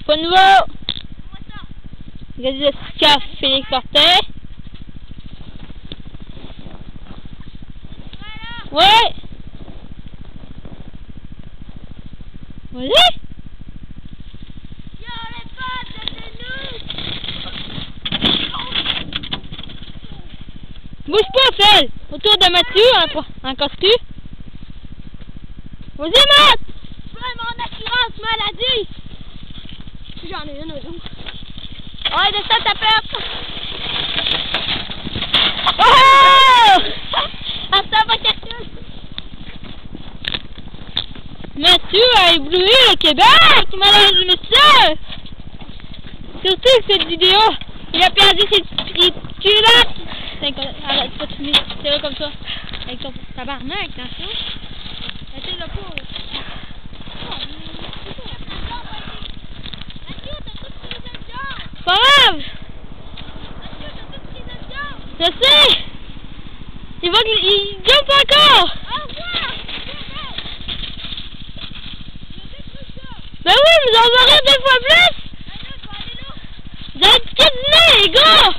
C'est pas nouveau. Regardez le SCAF Félix Fortin. Ouais. Vas-y. Bouge pas, Fel. Autour de Mathieu, en costu. Vas-y, Matt. Ouais, mon assurance maladie. J'en ai une ou deux. Ouais, descends ta perte. Oh! Attends, pas quelque. Mathieu a ébloui le Québec, malheureusement, monsieur. Surtout cette vidéo. Il a perdu ses culottes. Arrête pas de fumer. C'est vrai comme ça. Avec ton tabarnak, attention. Attends le pot. Pas grave. Je sais. Il jump encore. Ben oui, vous en aurez 2 fois plus. Vous allez piquer du nez, les gars.